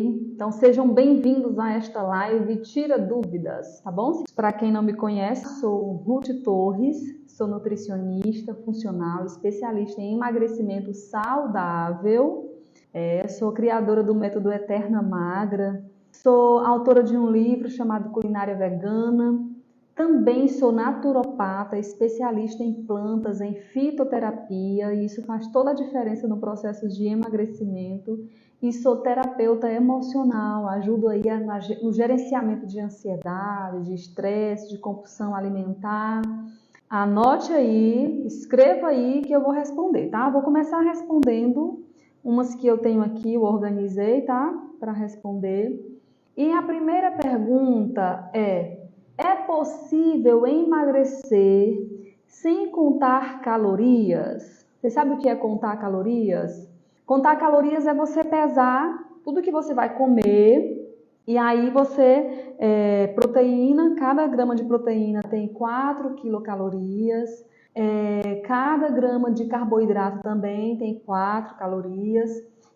Então sejam bem-vindos a esta live Tira Dúvidas, tá bom? Para quem não me conhece, sou Ruth Torres, sou nutricionista funcional, especialista em emagrecimento saudável, sou criadora do método Eterna Magra, sou autora de um livro chamado Culinária Vegana, também sou naturopata, especialista em plantas, em fitoterapia, e isso faz toda a diferença no processo de emagrecimento. E sou terapeuta emocional, ajudo aí no gerenciamento de ansiedade, de estresse, de compulsão alimentar. Anote aí, escreva aí que eu vou responder, tá? Vou começar respondendo umas que eu tenho aqui, eu organizei, tá? Para responder. E a primeira pergunta é possível emagrecer sem contar calorias? Você sabe o que é contar calorias? Contar calorias é você pesar tudo que você vai comer e aí proteína, cada grama de proteína tem 4 quilocalorias, cada grama de carboidrato também tem 4 calorias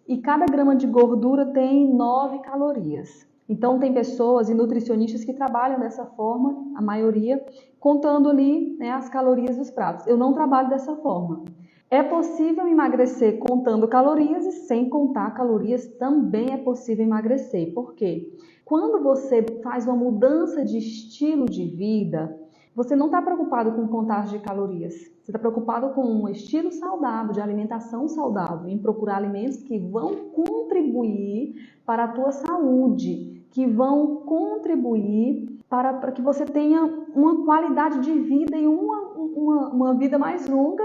e cada grama de gordura tem 9 calorias. Então, tem pessoas e nutricionistas que trabalham dessa forma, a maioria, contando ali, né, as calorias dos pratos. Eu não trabalho dessa forma. É possível emagrecer contando calorias e sem contar calorias também é possível emagrecer. Por quê? Quando você faz uma mudança de estilo de vida, você não está preocupado com contagem de calorias. Você está preocupado com um estilo saudável, de alimentação saudável, em procurar alimentos que vão contribuir para a tua saúde, que vão contribuir para que você tenha uma qualidade de vida e uma vida mais longa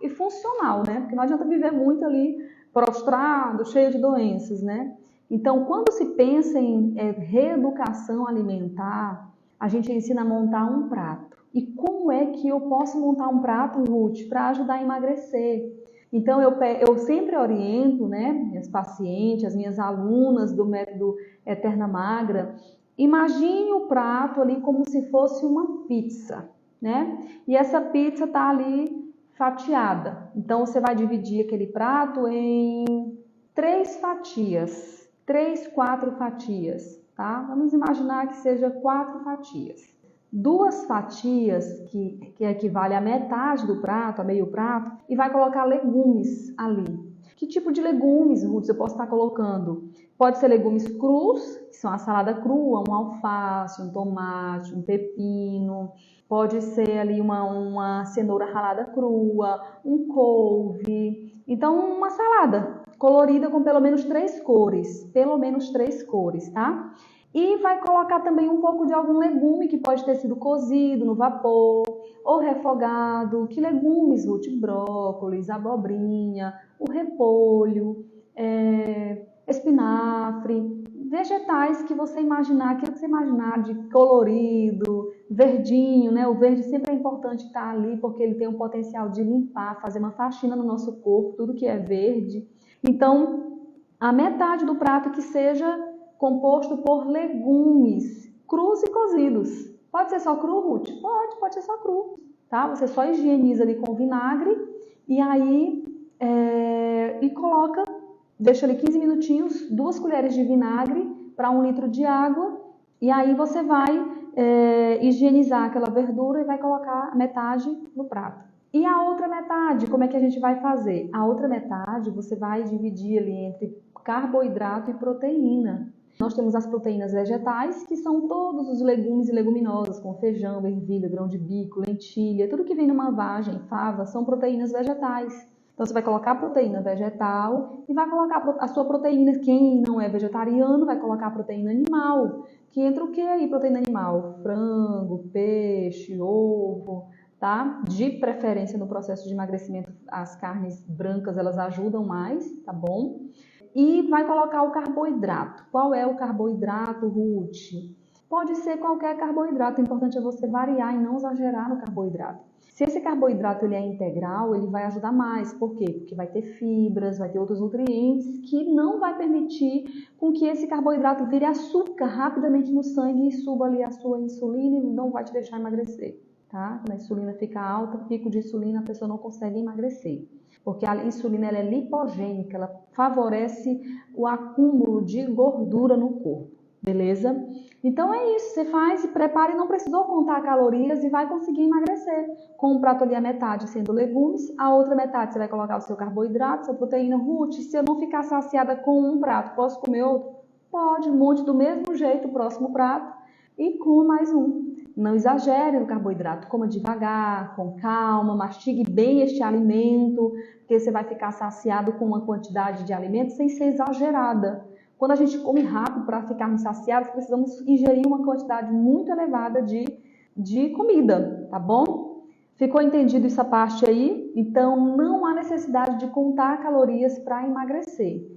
e funcional, né? Porque não adianta viver muito ali prostrado, cheio de doenças, né? Então, quando se pensa em reeducação alimentar, a gente ensina a montar um prato. E como é que eu posso montar um prato, Ruth, para ajudar a emagrecer? Então, eu sempre oriento, né, minhas pacientes, as minhas alunas do método Eterna Magra, imagine o prato ali como se fosse uma pizza, né? E essa pizza está ali fatiada. Então, você vai dividir aquele prato em 3 fatias, 3, 4 fatias, tá? Vamos imaginar que seja 4 fatias. 2 fatias, que equivale a metade do prato, a meio prato, e vai colocar legumes ali. Que tipo de legumes, Ruth, eu posso estar colocando? Pode ser legumes crus, que são a salada crua, um alface, um tomate, um pepino. Pode ser ali uma cenoura ralada crua, um couve. Então, uma salada colorida com pelo menos 3 cores, tá? E vai colocar também um pouco de algum legume que pode ter sido cozido no vapor ou refogado. Que legumes, Ruth? Brócolis, abobrinha, o repolho, espinafre, vegetais que você imaginar, aquilo que você imaginar de colorido, verdinho, né? O verde sempre é importante estar ali porque ele tem um potencial de limpar, fazer uma faxina no nosso corpo, tudo que é verde. Então, a metade do prato que seja composto por legumes crus e cozidos. Pode ser só cru, Ruth? Pode ser só cru, tá? Você só higieniza ali com vinagre e aí deixa ali 15 minutinhos, 2 colheres de vinagre para 1 litro de água e aí você vai higienizar aquela verdura e vai colocar a metade no prato. E a outra metade, como é que a gente vai fazer? A outra metade você vai dividir ali entre carboidrato e proteína. Nós temos as proteínas vegetais, que são todos os legumes e leguminosas, como feijão, ervilha, grão de bico, lentilha, tudo que vem numa vagem, fava, são proteínas vegetais. Então você vai colocar a proteína vegetal e vai colocar a sua proteína, quem não é vegetariano, vai colocar a proteína animal, que entra o que aí, proteína animal? Frango, peixe, ovo, tá? De preferência no processo de emagrecimento, as carnes brancas, elas ajudam mais, tá bom? E vai colocar o carboidrato. Qual é o carboidrato, Ruth? Pode ser qualquer carboidrato, o importante é você variar e não exagerar no carboidrato. Se esse carboidrato ele é integral, ele vai ajudar mais. Por quê? Porque vai ter fibras, vai ter outros nutrientes que não vai permitir com que esse carboidrato vire açúcar rapidamente no sangue e suba ali a sua insulina e não vai te deixar emagrecer, tá? Quando a insulina fica alta, pico de insulina, a pessoa não consegue emagrecer. porque a insulina ela é lipogênica, ela favorece o acúmulo de gordura no corpo, beleza? Então é isso, você faz e prepara e não precisou contar calorias e vai conseguir emagrecer. Com um prato ali a metade sendo legumes, a outra metade você vai colocar o seu carboidrato, sua proteína. Ruth, se eu não ficar saciada com um prato, posso comer outro? Pode, monte do mesmo jeito o próximo prato e coma mais um. Não exagere no carboidrato, coma devagar, com calma, mastigue bem este alimento, porque você vai ficar saciado com uma quantidade de alimento sem ser exagerada. Quando a gente come rápido para ficarmos saciados, precisamos ingerir uma quantidade muito elevada de comida, tá bom? Ficou entendido essa parte aí? Então, não há necessidade de contar calorias para emagrecer.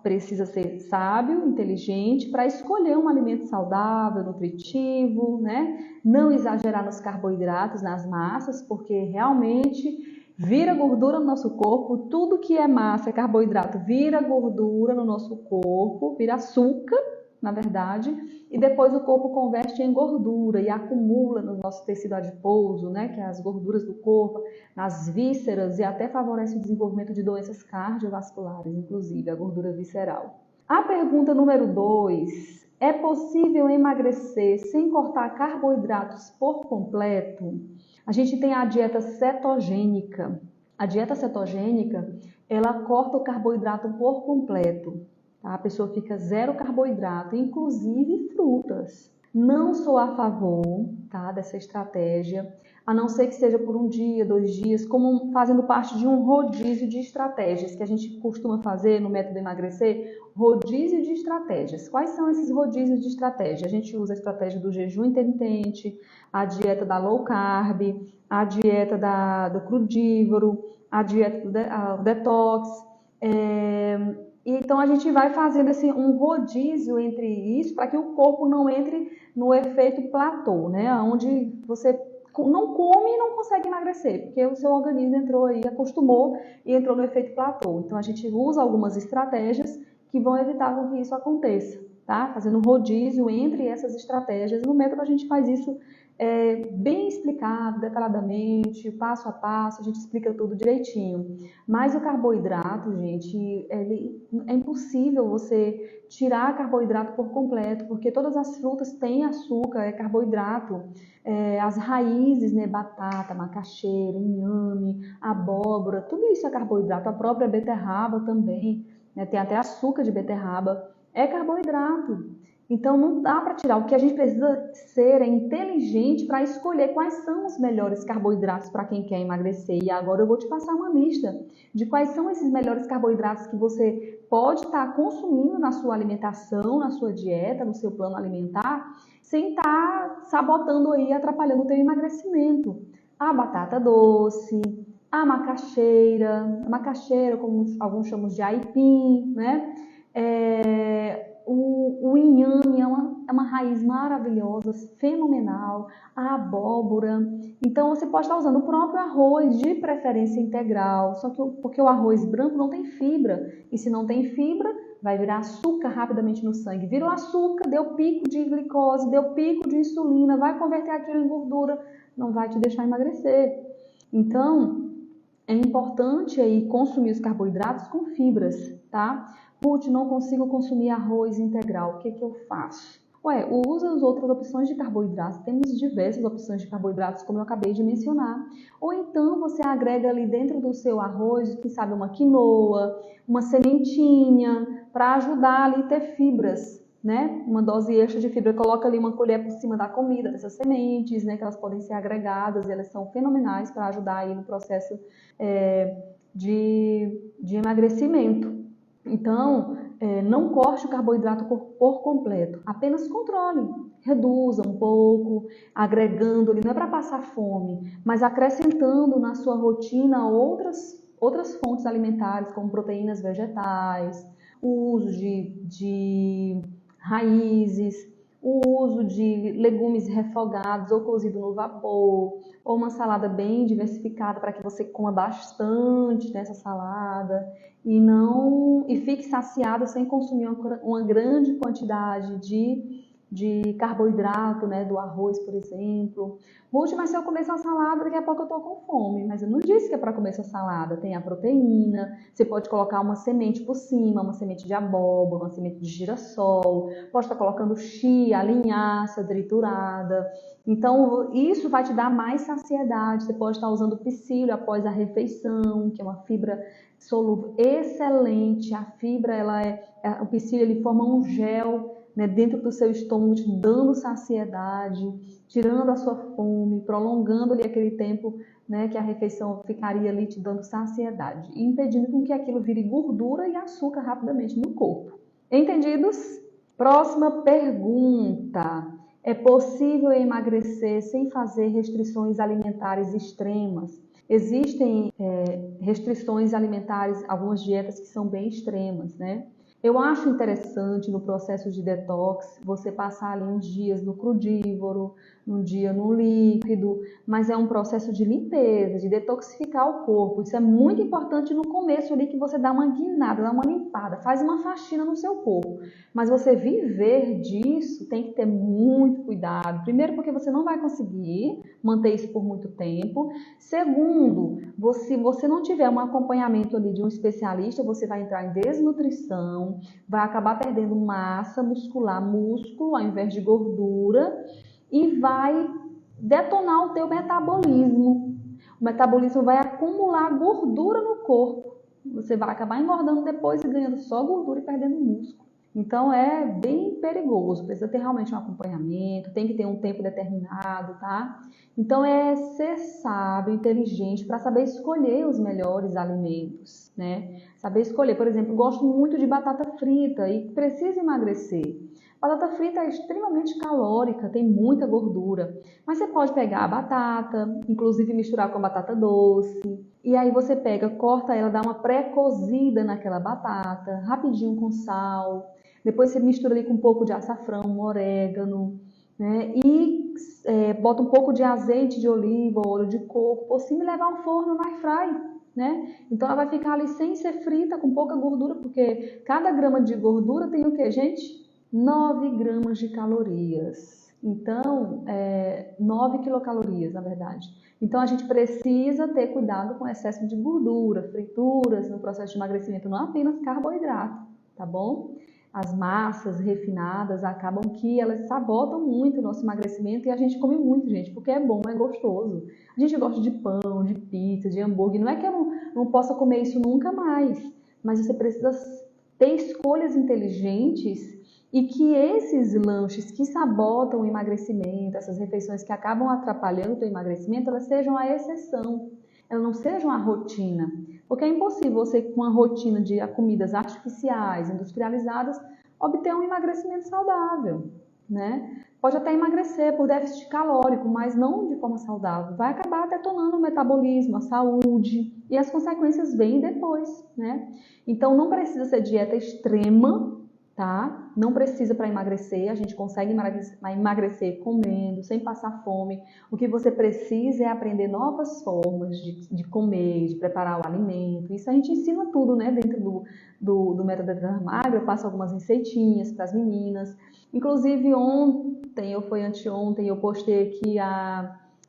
Precisa ser sábio, inteligente, para escolher um alimento saudável, nutritivo, né? Não exagerar nos carboidratos, nas massas, porque realmente vira gordura no nosso corpo. Tudo que é massa, é carboidrato, vira gordura no nosso corpo, vira açúcar, na verdade, e depois o corpo converte em gordura e acumula no nosso tecido adiposo, né, que é as gorduras do corpo, nas vísceras, e até favorece o desenvolvimento de doenças cardiovasculares, inclusive a gordura visceral. A pergunta número 2, é possível emagrecer sem cortar carboidratos por completo? A gente tem a dieta cetogênica. A dieta cetogênica, ela corta o carboidrato por completo. A pessoa fica zero carboidrato, inclusive frutas. Não sou a favor, tá, dessa estratégia, a não ser que seja por um dia, 2 dias, como fazendo parte de um rodízio de estratégias que a gente costuma fazer no método emagrecer, rodízio de estratégias. Quais são esses rodízios de estratégia? A gente usa a estratégia do jejum intermitente, a dieta da low carb, a dieta do crudívoro, a dieta do detox, então a gente vai fazendo assim, um rodízio entre isso para que o corpo não entre no efeito platô, né? Onde você não come e não consegue emagrecer, porque o seu organismo entrou aí, acostumou e entrou no efeito platô. Então a gente usa algumas estratégias que vão evitar com que isso aconteça, tá? Fazendo um rodízio entre essas estratégias. No método a gente faz isso bem explicado, detalhadamente, passo a passo, a gente explica tudo direitinho. Mas o carboidrato, gente, é impossível você tirar carboidrato por completo, porque todas as frutas têm açúcar, é carboidrato. As raízes, né, batata, macaxeira, inhame, abóbora, tudo isso é carboidrato. A própria beterraba também, né, tem até açúcar de beterraba, é carboidrato. Então não dá para tirar. O que a gente precisa ser é inteligente para escolher quais são os melhores carboidratos para quem quer emagrecer. E agora eu vou te passar uma lista de quais são esses melhores carboidratos que você pode estar consumindo na sua alimentação, na sua dieta, no seu plano alimentar, sem estar sabotando aí, atrapalhando o teu emagrecimento. A batata doce, a macaxeira, como alguns chamam de aipim, né? O inhame é uma raiz maravilhosa, fenomenal, a abóbora. Então você pode estar usando o próprio arroz, de preferência integral, só que porque o arroz branco não tem fibra, e se não tem fibra, vai virar açúcar rapidamente no sangue. Virou açúcar, deu pico de glicose, deu pico de insulina, vai converter aquilo em gordura, não vai te deixar emagrecer. Então, é importante aí consumir os carboidratos com fibras, tá? Ruth, não consigo consumir arroz integral, o que eu faço? Usa as outras opções de carboidratos, temos diversas opções de carboidratos, como eu acabei de mencionar. Ou então você agrega ali dentro do seu arroz, quem sabe uma quinoa, uma sementinha, para ajudar ali a ter fibras, né? Uma dose extra de fibra, coloca ali uma colher por cima da comida, dessas sementes, né? Que elas podem ser agregadas, e elas são fenomenais para ajudar aí no processo de emagrecimento. Então, não corte o carboidrato por completo, apenas controle, reduza um pouco, agregando ali, não é para passar fome, mas acrescentando na sua rotina outras fontes alimentares, como proteínas vegetais, o uso de raízes, o uso de legumes refogados ou cozido no vapor, ou uma salada bem diversificada para que você coma bastante dessa salada e fique saciado sem consumir uma grande quantidade de carboidrato, né, do arroz, por exemplo. Ruth, mas se eu comer essa salada, daqui a pouco eu tô com fome. Mas eu não disse que é para comer essa salada. Tem a proteína, você pode colocar uma semente por cima, uma semente de abóbora, uma semente de girassol, pode estar colocando chia, linhaça triturada. Então, isso vai te dar mais saciedade. Você pode estar usando psyllium após a refeição, que é uma fibra solúvel excelente. A fibra, o psyllium, ele forma um gel, né, dentro do seu estômago, te dando saciedade, tirando a sua fome, prolongando ali aquele tempo, né, que a refeição ficaria ali te dando saciedade, e impedindo com que aquilo vire gordura e açúcar rapidamente no corpo. Entendidos? Próxima pergunta. É possível emagrecer sem fazer restrições alimentares extremas? Existem restrições alimentares, algumas dietas que são bem extremas, né? Eu acho interessante no processo de detox você passar ali uns dias no crudívoro, um dia no líquido, mas é um processo de limpeza, de detoxificar o corpo. Isso é muito importante no começo ali, que você dá uma guinada, dá uma limpada, faz uma faxina no seu corpo. Mas você viver disso tem que ter muito cuidado. Primeiro, porque você não vai conseguir manter isso por muito tempo. Segundo, se você não tiver um acompanhamento ali de um especialista, você vai entrar em desnutrição, vai acabar perdendo massa muscular, músculo ao invés de gordura, e vai detonar o teu metabolismo. O metabolismo vai acumular gordura no corpo. Você vai acabar engordando depois e ganhando só gordura e perdendo músculo. Então é bem perigoso, precisa ter realmente um acompanhamento, tem que ter um tempo determinado, tá? Então é ser sábio, inteligente para saber escolher os melhores alimentos, né? Saber escolher, por exemplo, gosto muito de batata frita e preciso emagrecer. Batata frita é extremamente calórica, tem muita gordura, mas você pode pegar a batata, inclusive misturar com a batata doce, e aí você pega, corta ela, dá uma pré-cozida naquela batata, rapidinho com sal, depois você mistura ali com um pouco de açafrão, um orégano, né? E bota um pouco de azeite de oliva, óleo de coco por cima e leva ao forno na air fry, né? Então ela vai ficar ali sem ser frita, com pouca gordura, porque cada grama de gordura tem o que, gente? 9 gramas de calorias. Então, 9 quilocalorias, na verdade. Então, a gente precisa ter cuidado com o excesso de gordura, frituras no processo de emagrecimento, não apenas carboidrato, tá bom? As massas refinadas acabam que elas sabotam muito o nosso emagrecimento, e a gente come muito, gente, porque é bom, é gostoso. A gente gosta de pão, de pizza, de hambúrguer. Não é que eu não possa comer isso nunca mais, mas você precisa ter escolhas inteligentes, e que esses lanches que sabotam o emagrecimento, essas refeições que acabam atrapalhando o teu emagrecimento, elas sejam a exceção, elas não sejam a rotina. Porque é impossível você, com uma rotina de comidas artificiais, industrializadas, obter um emagrecimento saudável, né? Pode até emagrecer por déficit calórico, mas não de forma saudável. Vai acabar detonando o metabolismo, a saúde, e as consequências vêm depois, né? Então não precisa ser dieta extrema, tá? Não precisa para emagrecer, a gente consegue emagrecer comendo, sem passar fome. O que você precisa é aprender novas formas de comer, de preparar o alimento. Isso a gente ensina tudo, né? Dentro do Método Dieta Magra, eu passo algumas receitinhas para as meninas. Inclusive ontem, ou foi anteontem, eu postei aqui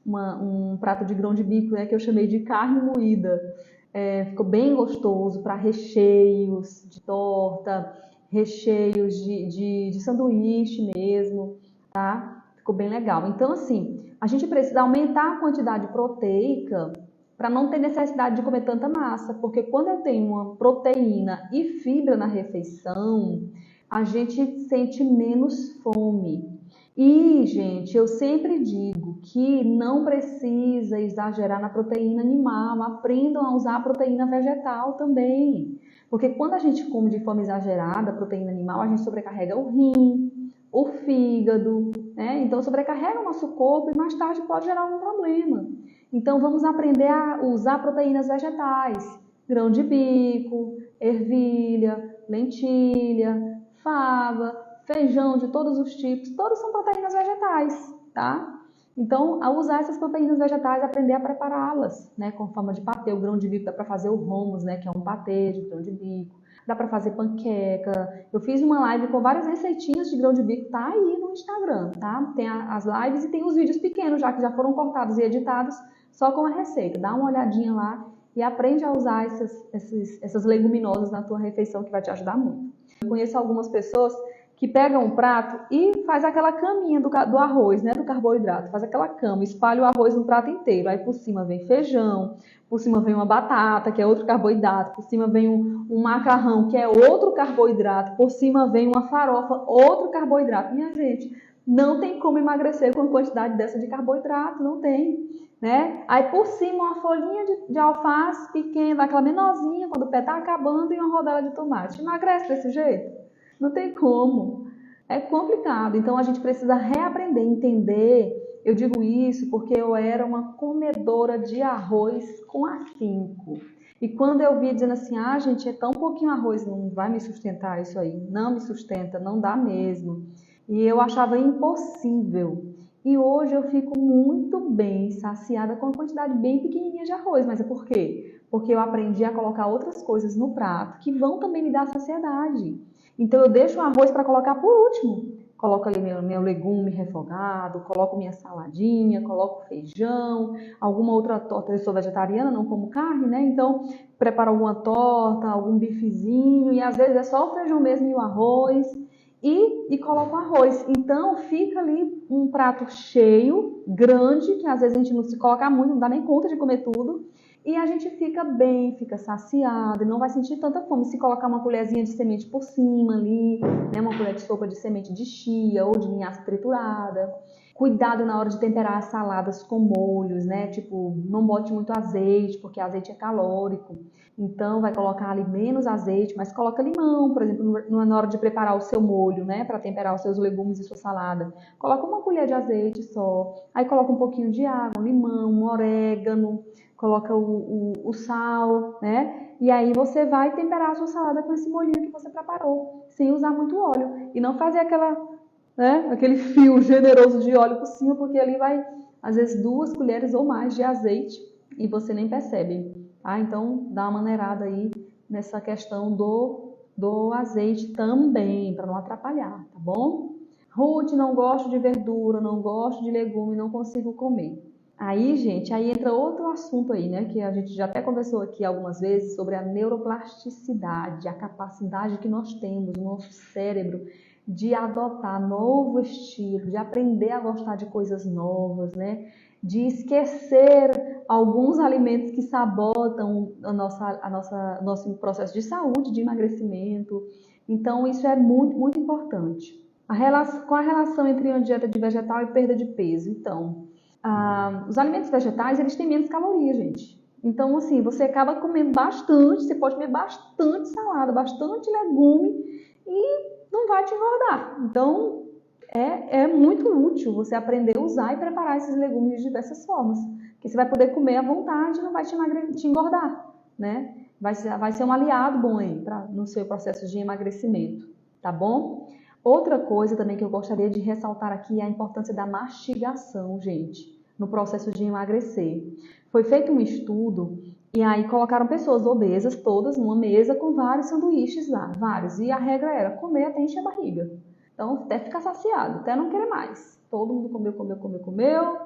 um prato de grão de bico, né? Que eu chamei de carne moída. Ficou bem gostoso para recheios de torta, recheios de sanduíche mesmo, tá? Ficou bem legal. Então, assim, a gente precisa aumentar a quantidade proteica para não ter necessidade de comer tanta massa, porque quando eu tenho uma proteína e fibra na refeição, a gente sente menos fome. E, gente, eu sempre digo que não precisa exagerar na proteína animal, aprendam a usar a proteína vegetal também. Porque quando a gente come de forma exagerada a proteína animal, a gente sobrecarrega o rim, o fígado, né? Então sobrecarrega o nosso corpo e mais tarde pode gerar algum problema. Então vamos aprender a usar proteínas vegetais, grão de bico, ervilha, lentilha, fava, feijão de todos os tipos, todos são proteínas vegetais, tá? Então, ao usar essas proteínas vegetais, aprender a prepará-las, né, com forma de patê. O grão de bico dá para fazer o hummus, né, que é um patê de grão de bico. dá para fazer panqueca. Eu fiz uma live com várias receitinhas de grão de bico, tá aí no Instagram, tá? Tem as lives e tem os vídeos pequenos já que já foram cortados e editados só com a receita. Dá uma olhadinha lá e aprende a usar essas leguminosas na tua refeição que vai te ajudar muito. Eu conheço algumas pessoas que pegam um prato e faz aquela caminha do arroz, né, do carboidrato, faz aquela cama, espalha o arroz no prato inteiro, aí por cima vem feijão, por cima vem uma batata, que é outro carboidrato, por cima vem um macarrão, que é outro carboidrato, por cima vem uma farofa, outro carboidrato. Minha gente, não tem como emagrecer com uma quantidade dessa de carboidrato, não tem, né? Aí por cima uma folhinha de alface pequena, aquela menorzinha, quando o pé tá acabando, e uma rodela de tomate. Emagrece desse jeito? Não tem como. É complicado. Então a gente precisa reaprender, entender. Eu digo isso porque eu era uma comedora de arroz com afinco. E quando eu vi dizendo assim, gente, é tão pouquinho arroz, não vai me sustentar isso aí. Não me sustenta, não dá mesmo. E eu achava impossível. E hoje eu fico muito bem saciada com uma quantidade bem pequenininha de arroz. Mas é por quê? Porque eu aprendi a colocar outras coisas no prato que vão também me dar saciedade. Então eu deixo o arroz para colocar por último. Coloco ali meu legume refogado, coloco minha saladinha, coloco feijão, alguma outra torta. Eu sou vegetariana, não como carne, né? Então preparo alguma torta, algum bifezinho e às vezes é só o feijão mesmo e o arroz e coloco o arroz. Então fica ali um prato cheio, grande, que às vezes a gente não se coloca muito, não dá nem conta de comer tudo. E a gente fica bem, fica saciado, não vai sentir tanta fome. Se colocar uma colherzinha de semente por cima ali, né, uma colher de sopa de semente de chia ou de linhaça triturada. Cuidado na hora de temperar as saladas com molhos, né? Tipo, não bote muito azeite, porque azeite é calórico. Então, vai colocar ali menos azeite, mas coloca limão, por exemplo, na hora de preparar o seu molho, né? Para temperar os seus legumes e sua salada. Coloca uma colher de azeite só. Aí coloca um pouquinho de água, um limão, um orégano. Coloca o sal, né? E aí você vai temperar a sua salada com esse molhinho que você preparou, sem usar muito óleo. E não fazer aquele fio generoso de óleo por cima, porque ali vai, às vezes, 2 colheres ou mais de azeite e você nem percebe. Tá? Então, dá uma maneirada aí nessa questão do azeite também, para não atrapalhar, tá bom? Ruth, não gosto de verdura, não gosto de legume, não consigo comer. Aí, gente, aí entra outro assunto aí, né? Que a gente já até conversou aqui algumas vezes sobre a neuroplasticidade, a capacidade que nós temos, o nosso cérebro, de adotar novo estilo, de aprender a gostar de coisas novas, né? De esquecer alguns alimentos que sabotam nosso processo de saúde, de emagrecimento. Então, isso é muito, muito importante. Qual a relação entre uma dieta de vegetal e perda de peso? Então, os alimentos vegetais, eles têm menos calorias, gente. Então, assim, você acaba comendo bastante, você pode comer bastante salada, bastante legume e não vai te engordar. Então, é muito útil você aprender a usar e preparar esses legumes de diversas formas. Porque você vai poder comer à vontade e não vai te engordar, né? Vai ser um aliado bom aí no seu processo de emagrecimento, tá bom? Outra coisa também que eu gostaria de ressaltar aqui é a importância da mastigação, gente, no processo de emagrecer. Foi feito um estudo e aí colocaram pessoas obesas todas numa mesa com vários sanduíches lá, vários. E a regra era comer até encher a barriga. Então, até ficar saciado, até não querer mais. Todo mundo comeu.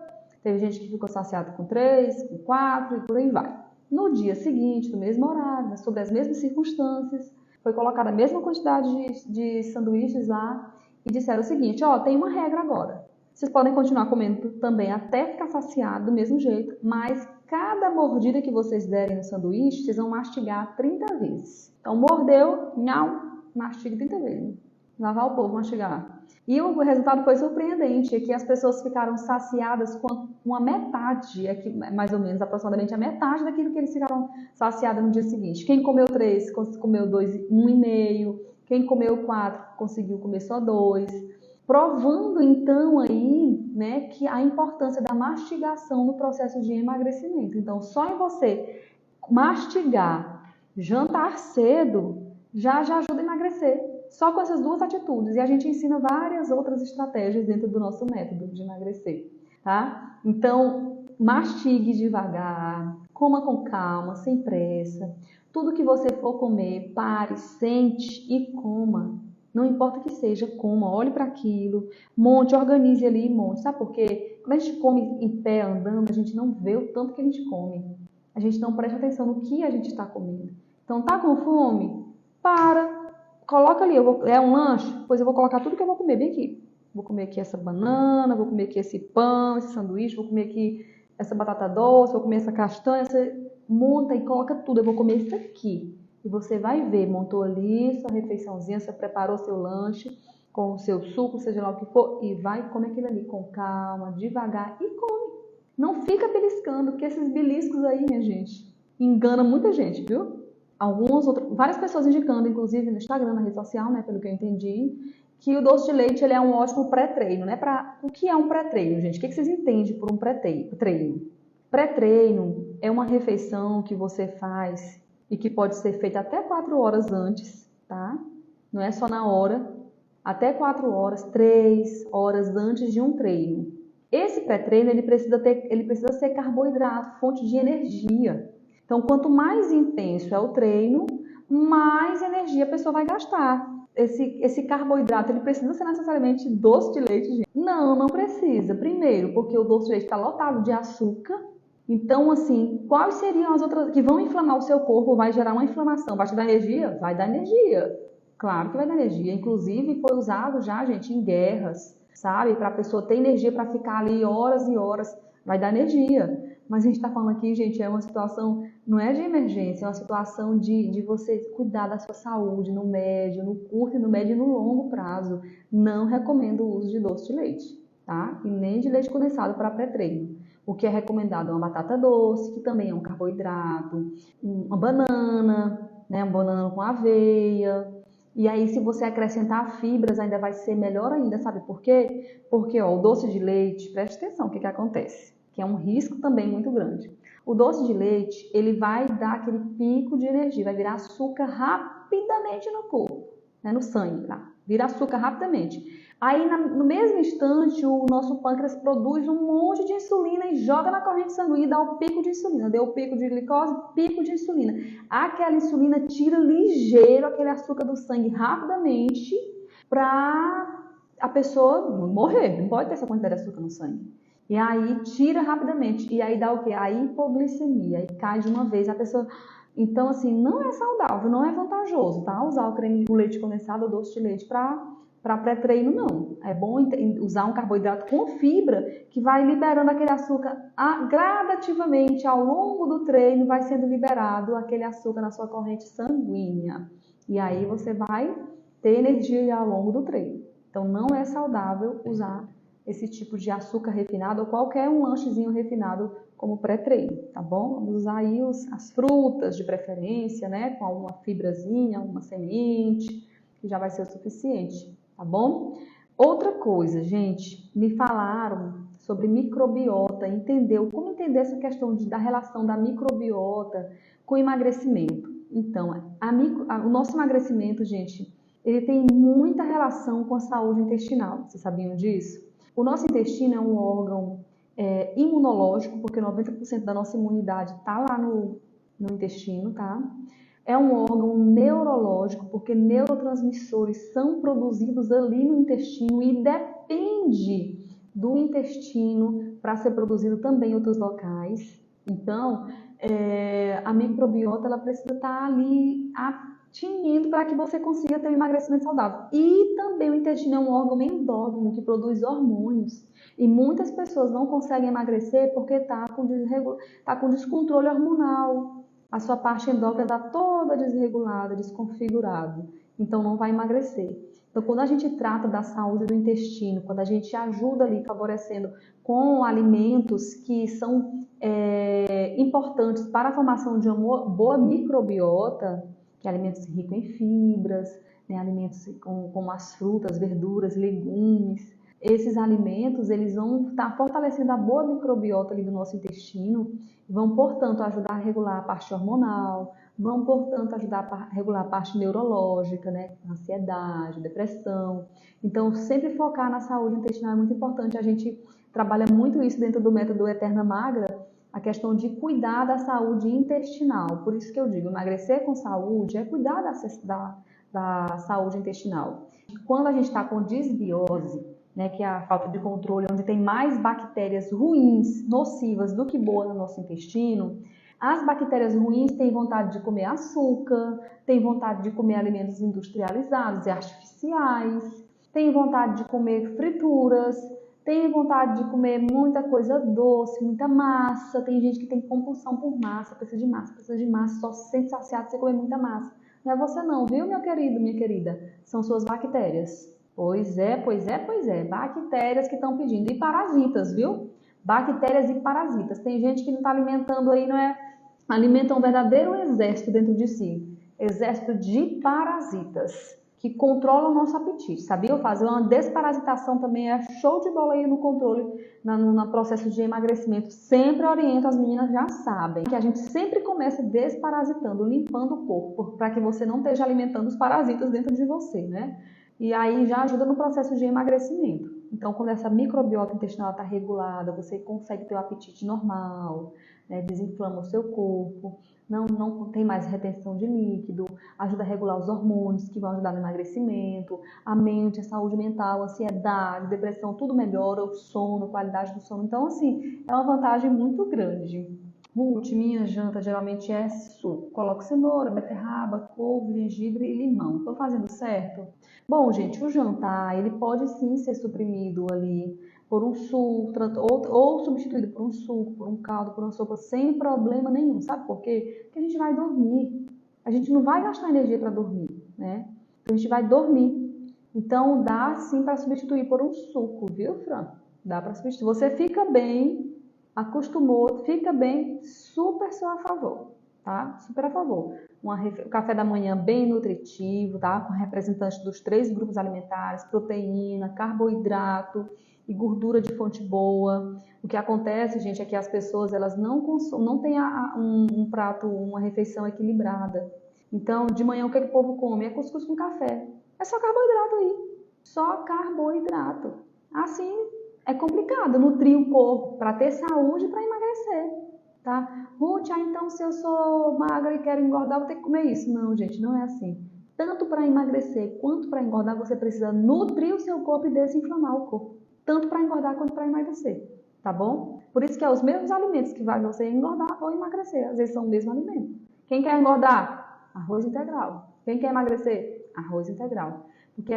Teve gente que ficou saciado com 3, com 4 e por aí vai. No dia seguinte, no mesmo horário, sobre as mesmas circunstâncias, foi colocada a mesma quantidade de sanduíches lá e disseram o seguinte, tem uma regra agora. Vocês podem continuar comendo também até ficar saciado do mesmo jeito, mas cada mordida que vocês derem no sanduíche, vocês vão mastigar 30 vezes. Então, mordeu, mastiga 30 vezes. Lá vai o povo mastigar. E o resultado foi surpreendente, é que as pessoas ficaram saciadas com a metade, aqui, mais ou menos, aproximadamente a metade daquilo que eles ficaram saciados no dia seguinte. Quem comeu 3, comeu 1,5. Quem comeu 4, conseguiu comer só 2. Provando, então, aí, né, que a importância da mastigação no processo de emagrecimento. Então, só em você mastigar, jantar cedo, já ajuda a emagrecer. Só com essas 2 atitudes. E a gente ensina várias outras estratégias dentro do nosso método de emagrecer, tá? Então, mastigue devagar, coma com calma, sem pressa. Tudo que você for comer, pare, sente e coma. Não importa o que seja, coma, olhe para aquilo, monte, organize ali e monte. Sabe por quê? Quando a gente come em pé, andando, a gente não vê o tanto que a gente come. A gente não presta atenção no que a gente está comendo. Então, tá com fome? Para, coloca ali. É um lanche? Pois eu vou colocar tudo que eu vou comer bem aqui. Vou comer aqui essa banana, vou comer aqui esse pão, esse sanduíche, vou comer aqui essa batata doce, vou comer essa castanha. Você monta e coloca tudo. Eu vou comer isso aqui. E você vai ver, montou ali sua refeiçãozinha, você preparou seu lanche com o seu suco, seja lá o que for, e vai comer aquilo ali com calma, devagar e come. Não fica beliscando, porque esses beliscos aí, minha gente, enganam muita gente, viu? Várias pessoas indicando, inclusive no Instagram, na rede social, né, pelo que eu entendi, que o doce de leite ele é um ótimo pré-treino, né? O que é um pré-treino, gente? O que vocês entendem por um pré-treino? Pré-treino é uma refeição que você faz e que pode ser feita até 4 horas antes, tá? Não é só na hora, até 4 horas, 3 horas antes de um treino. Esse pré-treino ele precisa ser carboidrato, fonte de energia. Então, quanto mais intenso é o treino, mais energia a pessoa vai gastar. Esse carboidrato, ele precisa ser necessariamente doce de leite, gente? Não, não precisa. Primeiro, porque o doce de leite está lotado de açúcar. Então, assim, quais seriam as outras que vão inflamar o seu corpo, vai gerar uma inflamação? Vai te dar energia? Vai dar energia. Claro que vai dar energia. Inclusive, foi usado já, gente, em guerras, sabe? Para a pessoa ter energia para ficar ali horas e horas. Vai dar energia. Mas a gente está falando aqui, gente, é uma situação, não é de emergência, é uma situação de você cuidar da sua saúde no médio, no curto, no médio e no longo prazo. Não recomendo o uso de doce de leite, tá? E nem de leite condensado para pré-treino. O que é recomendado é uma batata doce, que também é um carboidrato, uma banana, né? Uma banana com aveia. E aí, se você acrescentar fibras, ainda vai ser melhor ainda, sabe por quê? Porque ó, o doce de leite, preste atenção, o que acontece? Que é um risco também muito grande. O doce de leite, ele vai dar aquele pico de energia, vai virar açúcar rapidamente no corpo, né, no sangue, tá? Vira açúcar rapidamente. Aí, no mesmo instante, o nosso pâncreas produz um monte de insulina e joga na corrente sanguínea e dá o pico de insulina. Deu o pico de glicose, pico de insulina. Aquela insulina tira ligeiro aquele açúcar do sangue rapidamente para a pessoa morrer. Não pode ter essa quantidade de açúcar no sangue. E aí tira rapidamente. E aí dá o quê? A hipoglicemia. Aí cai de uma vez a pessoa. Então, assim, não é saudável, não é vantajoso, tá? Usar o leite condensado ou doce de leite para pré-treino, não. É bom usar um carboidrato com fibra que vai liberando aquele açúcar gradativamente ao longo do treino, vai sendo liberado aquele açúcar na sua corrente sanguínea. E aí você vai ter energia ao longo do treino. Então, não é saudável usar esse tipo de açúcar refinado ou qualquer um lanchezinho refinado como pré-treino, tá bom? Vamos usar aí as frutas de preferência, né? Com alguma fibrazinha, alguma semente, que já vai ser o suficiente, tá bom? Outra coisa, gente, me falaram sobre microbiota, como entender essa questão da relação da microbiota com o emagrecimento. Então, o nosso emagrecimento, gente, ele tem muita relação com a saúde intestinal. Vocês sabiam disso? O nosso intestino é um órgão imunológico, porque 90% da nossa imunidade está lá no intestino, tá? É um órgão neurológico, porque neurotransmissores são produzidos ali no intestino e depende do intestino para ser produzido também em outros locais. Então, a microbiota ela precisa estar ali tinindo para que você consiga ter um emagrecimento saudável. E também o intestino é um órgão endógeno que produz hormônios. E muitas pessoas não conseguem emagrecer porque está com descontrole hormonal. A sua parte endócrina está toda desregulada, desconfigurada. Então não vai emagrecer. Então quando a gente trata da saúde do intestino, quando a gente ajuda ali favorecendo com alimentos que são importantes para a formação de uma boa microbiota, que é alimentos ricos em fibras, né, alimentos como as frutas, verduras, legumes. Esses alimentos eles vão estar fortalecendo a boa microbiota ali do nosso intestino, vão, portanto, ajudar a regular a parte hormonal, vão, portanto, ajudar a regular a parte neurológica, né, ansiedade, depressão. Então, sempre focar na saúde intestinal é muito importante. A gente trabalha muito isso dentro do método Eterna Magra, a questão de cuidar da saúde intestinal. Por isso que eu digo, emagrecer com saúde é cuidar da saúde intestinal. Quando a gente está com desbiose, né, que é a falta de controle, onde tem mais bactérias ruins, nocivas do que boas no nosso intestino, as bactérias ruins têm vontade de comer açúcar, têm vontade de comer alimentos industrializados e artificiais, têm vontade de comer frituras, têm vontade de comer muita coisa doce, muita massa. Tem gente que tem compulsão por massa, precisa de massa, só se sente saciado se você comer muita massa. Não é você não, viu, meu querido, minha querida? São suas bactérias. Pois é. Bactérias que estão pedindo. E parasitas, viu? Bactérias e parasitas. Tem gente que não está alimentando aí, não é? Alimenta um verdadeiro exército dentro de si. Exército de parasitas que controlam o nosso apetite, sabia? Fazer uma desparasitação também é show de bola aí no controle, no processo de emagrecimento. Sempre oriento, as meninas já sabem, que a gente sempre começa desparasitando, limpando o corpo, para que você não esteja alimentando os parasitas dentro de você, né? E aí já ajuda no processo de emagrecimento. Então, quando essa microbiota intestinal está regulada, você consegue ter o apetite normal, né? Desinflama o seu corpo, não tem mais retenção de líquido, ajuda a regular os hormônios que vão ajudar no emagrecimento, a mente, a saúde mental, a ansiedade, depressão, tudo melhora, o sono, a qualidade do sono. Então, assim, é uma vantagem muito grande. Ruth, minha janta geralmente é suco. Coloco cenoura, beterraba, couve, gengibre e limão. Estou fazendo certo? Bom, gente, o jantar, ele pode sim ser suprimido ali por um suco, ou substituído por um suco, por um caldo, por uma sopa, sem problema nenhum. Sabe por quê? Porque a gente vai dormir. A gente não vai gastar energia para dormir, né? Então, a gente vai dormir. Então, dá sim para substituir por um suco, viu, Fran? Dá para substituir. Você fica bem, acostumou, fica bem, super sou a favor, tá? Super a favor. O café da manhã bem nutritivo, tá? Com representantes dos 3 grupos alimentares, proteína, carboidrato e gordura de fonte boa. O que acontece, gente, é que as pessoas elas não têm um prato, uma refeição equilibrada. Então, de manhã o que o povo come? É cuscuz com café. É só carboidrato aí. Só carboidrato. Assim, é complicado nutrir o corpo para ter saúde e para emagrecer, tá? Ruth, então se eu sou magra e quero engordar, vou ter que comer isso. Não, gente, não é assim. Tanto para emagrecer quanto para engordar, você precisa nutrir o seu corpo e desinflamar o corpo. Tanto para engordar quanto para emagrecer, tá bom? Por isso que é os mesmos alimentos que vai você engordar ou emagrecer. Às vezes são o mesmo alimento. Quem quer engordar? Arroz integral. Quem quer emagrecer? Arroz integral. Porque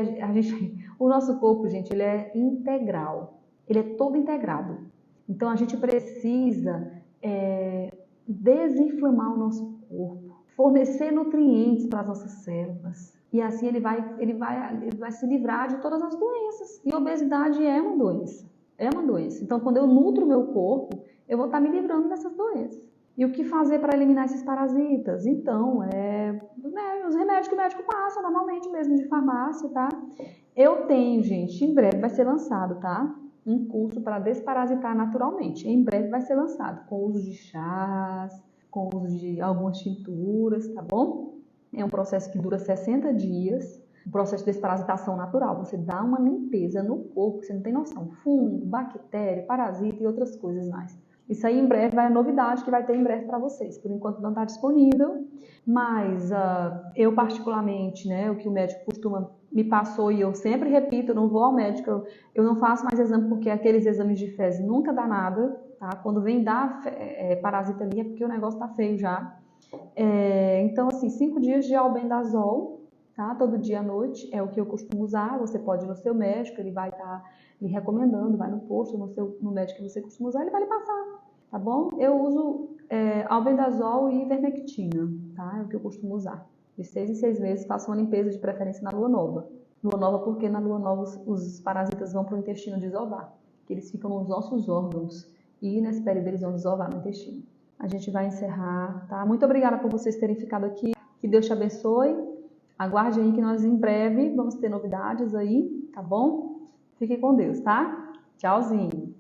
o nosso corpo, gente, ele é integral. Ele é todo integrado. Então, a gente precisa desinflamar o nosso corpo, fornecer nutrientes para as nossas células. E assim ele vai se livrar de todas as doenças. E a obesidade é uma doença. É uma doença. Então, quando eu nutro o meu corpo, eu vou estar me livrando dessas doenças. E o que fazer para eliminar esses parasitas? Então, os remédios que o médico passa, normalmente mesmo de farmácia, tá? Eu tenho, gente, em breve vai ser lançado, tá? Um curso para desparasitar naturalmente. Em breve vai ser lançado, com uso de chás, com uso de algumas tinturas, tá bom? É um processo que dura 60 dias, um processo de desparasitação natural. Você dá uma limpeza no corpo, você não tem noção. Fungo, bactéria, parasita e outras coisas mais. Isso aí em breve vai a novidade que vai ter em breve para vocês. Por enquanto não está disponível, mas eu particularmente, né, o que o médico me passou e eu sempre repito, eu não vou ao médico, eu não faço mais exame porque aqueles exames de fezes nunca dá nada, tá? Quando vem dar parasita ali é porque o negócio tá feio já. Então assim, 5 dias de albendazol, tá? Todo dia à noite é o que eu costumo usar. Você pode ir no seu médico, ele vai estar lhe recomendando, vai no posto, no médico que você costuma usar, ele vai lhe passar, tá bom? Eu uso albendazol e ivermectina, tá? É o que eu costumo usar. De 6 em 6 meses faço uma limpeza de preferência na lua nova. Lua nova porque na lua nova os parasitas vão para o intestino desovar, que eles ficam nos nossos órgãos e nesse período eles vão desovar no intestino. A gente vai encerrar, tá? Muito obrigada por vocês terem ficado aqui. Que Deus te abençoe. Aguarde aí que nós em breve vamos ter novidades aí, tá bom? Fique com Deus, tá? Tchauzinho!